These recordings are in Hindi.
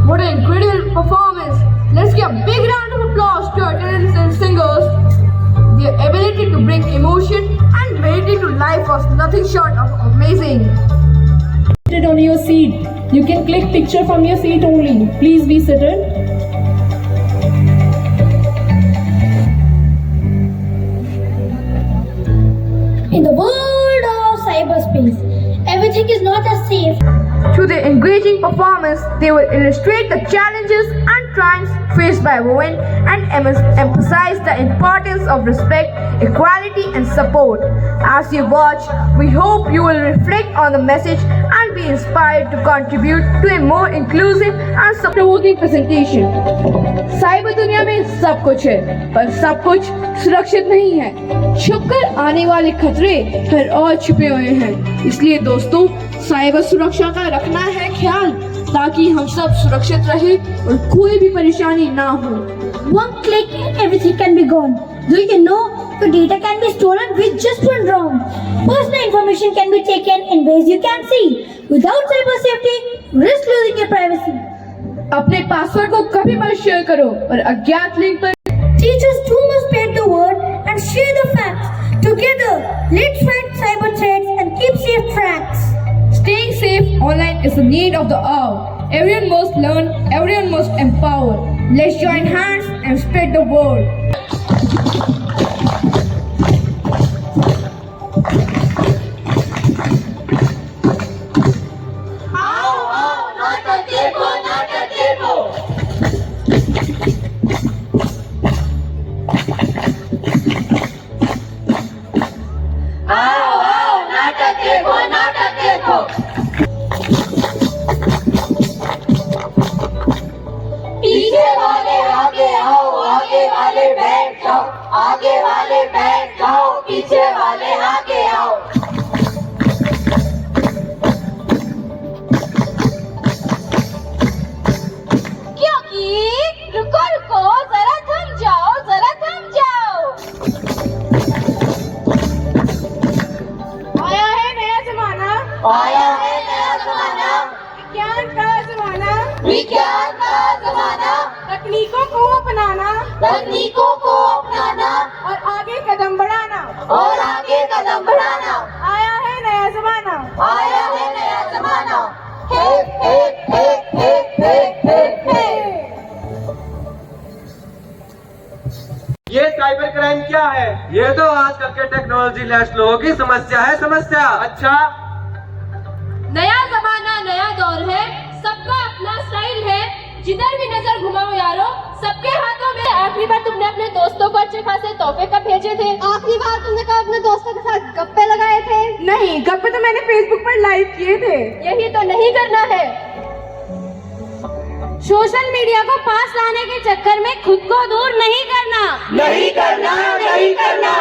What an incredible performance! Let's give a big round of applause to our attendants and singers. Their ability to bring emotion and melody to life was nothing short of amazing. Seated on your seat. You can click picture from your seat only. Please be seated. In the world of cyberspace, everything is not as safe. Through their engaging performance, they will illustrate the challenges and triumphs faced by women and emphasize the importance of respect, equality and support. As you watch, we hope you will reflect on the message and be inspired to contribute to a more inclusive and supportive presentation. Cyber दुनिया में सब कुछ है, पर सब कुछ सुरक्षित नहीं है। छुपकर आने वाले खतरे हर और छुपे हुए हैं। इसलिए दोस्तों, साइबर सुरक्षा का रखना है ख्याल, ताकि हम सब सुरक्षित रहे और कोई भी परेशानी ना हो। One click and everything can be gone. Do you know your data can be stolen with just one wrong? Personal information can be taken in ways you can't see. Without cyber safety, risk losing your privacy. अपने पासवर्ड को कभी मत शेयर करो और अज्ञात लिंक पर। Teachers too must spread the word and share the facts. Together, let's fight cyber threats and keep safe tracks. Staying safe online is the need of the hour. Everyone must learn, everyone must empower. Let's join hands and spread the word. पीछे वाले आगे आओ, आगे वाले बैठ जाओ, आगे वाले बैठ जाओ, पीछे वाले आगे आओ। क्योंकि रुको रुको जरा थम जाओ, जरा थम जाओ। आया है नया जमाना, आया है नया जमाना, विज्ञान का जमाना, विज्ञान का जमाना, तकनीकों को अपनाना तकनीकों को अपनाना और आगे कदम बढ़ाना। और आगे कदम बढ़ाना। आया है नया जमाना, आया है नया जमाना। हे हे हे हे हे हे हे। ये साइबर क्राइम क्या है? ये तो आजकल के टेक्नोलॉजी लेस लोगों की समस्या है, समस्या। अच्छा, नया जमाना नया दौर है, सबका अपना स्टाइल है। जिधर भी नजर घुमाओ यारो, सबके हाथों में। आखिरी बार तुमने अपने दोस्तों को अच्छे खासे तोहफे कब भेजे थे? आखिरी बार तुमने कब अपने दोस्तों के साथ गप्पे लगाए थे? नहीं, गप्पे तो मैंने फेसबुक पर लाइव किए थे। यही तो नहीं करना है। सोशल मीडिया को पास लाने के चक्कर में खुद को दूर नहीं करना। नहीं करना, नहीं करना।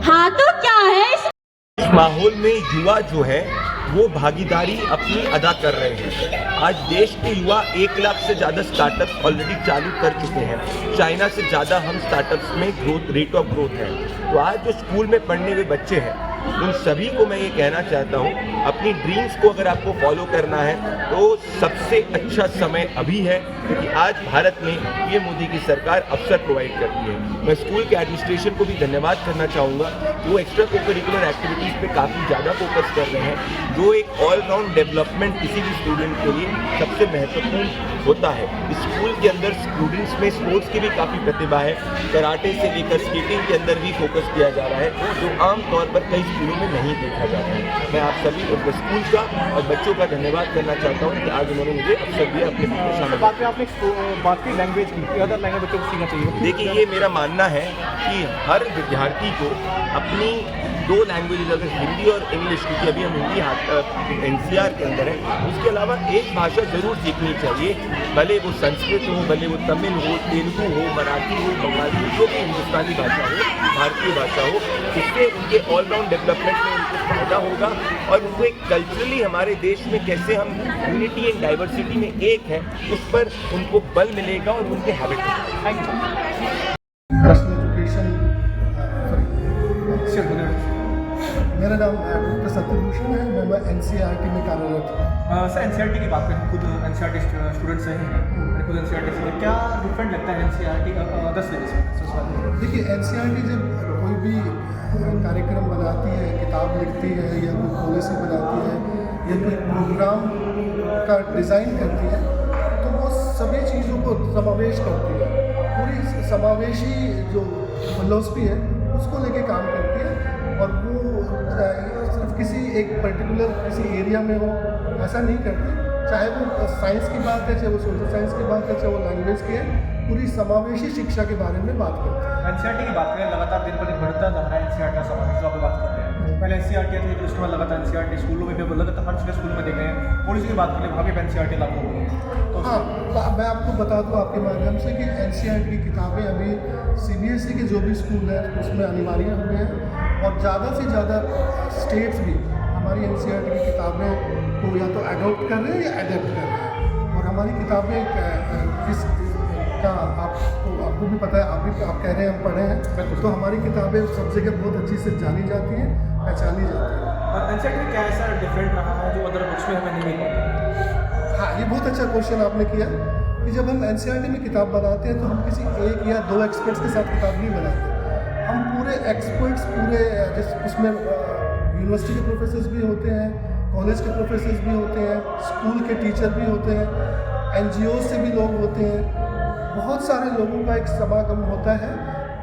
हाँ तो क्या है? इस माहौल में युवा जो है वो भागीदारी अपनी अदा कर रहे हैं। आज देश के युवा 1 लाख से ज़्यादा स्टार्टअप्स ऑलरेडी चालू कर चुके हैं। चाइना से ज़्यादा हम स्टार्टअप्स में रेट ऑफ ग्रोथ है। तो आज जो स्कूल में पढ़ने हुए बच्चे हैं, उन सभी को मैं ये कहना चाहता हूँ, अपनी ड्रीम्स को अगर आपको फॉलो करना है तो सबसे अच्छा समय अभी है, क्योंकि आज भारत में पीएम मोदी की सरकार अवसर प्रोवाइड करती है। मैं स्कूल के एडमिनिस्ट्रेशन को भी धन्यवाद करना चाहूँगा कि वो एक्स्ट्रा कोकरिकुलर एक्टिविटीज़ पे काफ़ी ज़्यादा फोकस कर रहे हैं, जो एक ऑलराउंड डेवलपमेंट किसी भी स्टूडेंट के लिए सबसे महत्वपूर्ण होता है। स्कूल के अंदर स्टूडेंट्स में स्पोर्ट्स की भी काफ़ी प्रतिभा है, कराटे से लेकर स्केटिंग के अंदर भी फोकस किया जा रहा है, जो आमतौर पर कई स्कूलों में नहीं देखा जाता है। मैं आप सभी स्कूल का और बच्चों का धन्यवाद करना चाहता हूँ कि आज उन्होंने मुझे अवसर दिया अपने बीच में शामिल। आपने बात की लैंग्वेज की, अदर लैंग्वेज बच्चों को सीखना चाहिए। देखिए, ये मेरा मानना है कि हर विद्यार्थी को अपनी दो लैंग्वेजेज, अगर हिंदी और इंग्लिश, क्योंकि अभी हम हिंदी NCR के अंदर है, उसके अलावा एक भाषा जरूर सीखनी चाहिए, भले वो संस्कृत हो, भले वो तमिल हो, तेलुगु हो, मराठी हो, बंगाली हो, जो भी हिंदुस्तानी भाषा हो, भारतीय भाषा हो। इससे उनके ऑलराउंड डेवलपमेंट में उनको फायदा होगा और उनको एक कल्चरली हमारे देश में कैसे हम यूनिटी एंड डाइवर्सिटी में एक है, उस पर उनको बल मिलेगा और उनके हैबिट होगा। नेशनल एजुकेशन मेरा नाम डॉक्टर सत्यभूषण है, मैं NCERT में कार्यरत हूँ। सर NCERT की बात करें, खुद NCERT स्टूडेंट से हैं, मैंने खुद NCERT से, क्या डिफरेंट लगता है NCERT अदर सिलेबस में? देखिए, NCERT जब कोई भी कार्यक्रम बनाती है, किताब लिखती है या कोई पॉलिसी बनाती है या कोई प्रोग्राम का डिज़ाइन करती है, तो वो सभी चीज़ों को समावेश करती है। पूरी समावेशी जो फिलॉसफी है उसको लेके काम करती है और वो सिर्फ किसी एक पर्टिकुलर किसी एरिया में हो ऐसा नहीं करती। चाहे वो साइंस की बात है, चाहे वो सोशल साइंस की बात है, चाहे वो लैंग्वेज की है, पूरी समावेशी शिक्षा के बारे में बात करते हैं। NCERT की बात करें, लगातार दिन पर दिन बढ़ता जा रहा है NCERT का समावेश, जो आप बात करते हैं। पहले NCERT थी, तो उसके बाद लगातार NCERT स्कूलों में भी लगातार हर स्कूल में देख रहे हैं। पॉलिसी की बात करें, वहाँ भी NCERT लागू हो गई है। तो हाँ, मैं आपको बता दूँ आपके माध्यम से कि NCERT की किताबें अभी CBSE के जो भी स्कूल हैं उसमें अनिवार्य हुए हैं और ज़्यादा से ज़्यादा स्टेट्स भी हमारी NCERT की किताबें को या तो अडॉप्ट कर रहे हैं या एडेप्ट कर रहे हैं। और हमारी किताबें इस का आपको भी पता है, आप कह रहे हैं हम पढ़े हैं, तो हमारी किताबें सब जगह बहुत अच्छी से जानी जाती हैं, पहचानी जाती हैं। और NCERT में क्या ऐसा डिफरेंट रहा है जो अदर बुक्स में हमें नहीं मिल पाता? हाँ, ये बहुत अच्छा क्वेश्चन आपने किया कि जब हम NCERT में किताब बनाते हैं तो हम किसी एक या दो एक्सपर्ट्स के साथ किताब नहीं बनाते। हम पूरे एक्सपर्ट्स, पूरे उसमें यूनिवर्सिटी के प्रोफेसर्स भी होते हैं, कॉलेज के प्रोफेसर्स भी होते हैं, स्कूल के टीचर भी होते हैं, NGO से भी लोग होते हैं, बहुत सारे लोगों का एक समागम होता है,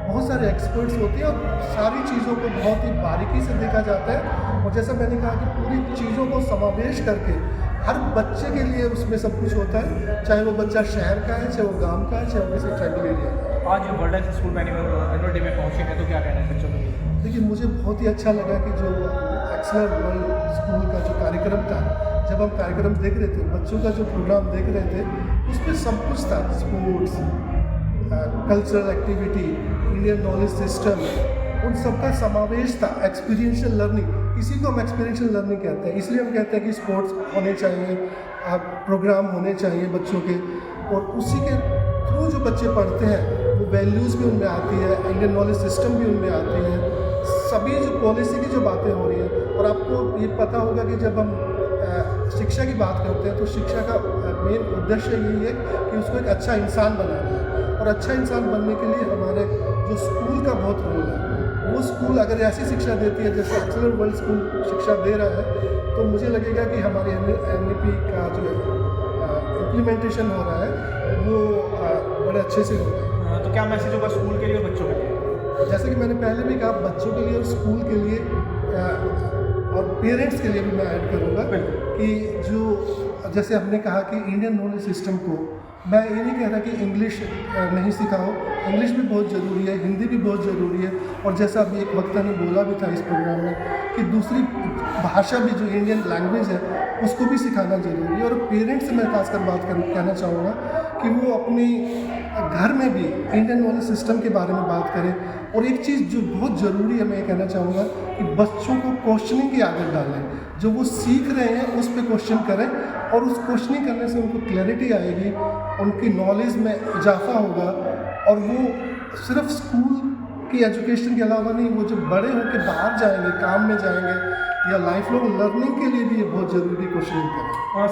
बहुत सारे एक्सपर्ट्स होते हैं और सारी चीज़ों को बहुत ही बारीकी से देखा जाता है। और जैसा मैंने कहा कि पूरी चीज़ों को समावेश करके हर बच्चे के लिए उसमें सब कुछ होता है, चाहे वो बच्चा शहर का है, चाहे वो गांव का है, चाहे वो किसी ट्राइबल एरिया का है। आज वर्ल्ड स्कूल एनुअल डे में पहुँचे हैं, तो क्या कहना है बच्चों के लिए? देखिए, मुझे बहुत ही अच्छा लगा कि जो एक्सेलर वर्ल्ड स्कूल का जो कार्यक्रम था, जब हम कार्यक्रम देख रहे थे, बच्चों का जो प्रोग्राम देख रहे थे, उसमें सब कुछ था, sports, cultural activity, Indian knowledge system, उन सब का समावेश था। एक्सपीरियंशियल लर्निंग, इसी को हम एक्सपीरियंशियल लर्निंग कहते हैं। इसलिए हम कहते हैं कि स्पोर्ट्स होने चाहिए, प्रोग्राम होने चाहिए बच्चों के, और उसी के थ्रू जो बच्चे पढ़ते हैं वो वैल्यूज़ भी उनमें आती है, इंडियन नॉलेज सिस्टम भी उनमें आती है, सभी जो पॉलिसी की जो बातें हो रही हैं। और आपको ये पता होगा कि जब हम शिक्षा की बात करते हैं तो शिक्षा का मेन उद्देश्य यही है कि उसको एक अच्छा इंसान बनाना है, और अच्छा इंसान बनने के लिए हमारे जो स्कूल का बहुत रोल है। वो स्कूल अगर ऐसी शिक्षा देती है जैसे एक्सेलर वर्ल्ड स्कूल शिक्षा दे रहा है, तो मुझे लगेगा कि हमारे NEP का जो इम्प्लीमेंटेशन हो रहा है वो बड़े अच्छे से होगा। तो क्या मैसेज होगा स्कूल के लिए और बच्चों के लिए? जैसे कि मैंने पहले भी कहा, बच्चों के लिए और स्कूल के लिए और पेरेंट्स के लिए भी मैं ऐड करूँगा कि जो जैसे हमने कहा कि इंडियन नॉलेज सिस्टम को, मैं ये नहीं कह रहा कि इंग्लिश नहीं सिखाओ, इंग्लिश भी बहुत ज़रूरी है, हिंदी भी बहुत ज़रूरी है, और जैसा अभी एक वक्ता ने बोला भी था इस प्रोग्राम में कि दूसरी भाषा भी जो इंडियन लैंग्वेज है उसको भी सिखाना ज़रूरी है। और पेरेंट्स से मैं खासकर कहना चाहूँगा कि वो अपनी घर में भी इंडियन नॉलेज सिस्टम के बारे में बात करें। और एक चीज़ जो बहुत ज़रूरी है, मैं ये कहना चाहूँगा कि बच्चों को क्वेश्चनिंग की आदत डालें, जो वो सीख रहे हैं उस पर क्वेश्चन करें, और उस क्वेश्चनिंग करने से उनको क्लैरिटी आएगी, उनकी नॉलेज में इजाफा होगा, और वो सिर्फ स्कूल की एजुकेशन के अलावा नहीं, वो जब बड़े होकर बाहर जाएंगे, काम में जाएंगे या लाइफ लॉन्ग लर्निंग के लिए भी ये बहुत ज़रूरी क्वेश्चनिंग करें।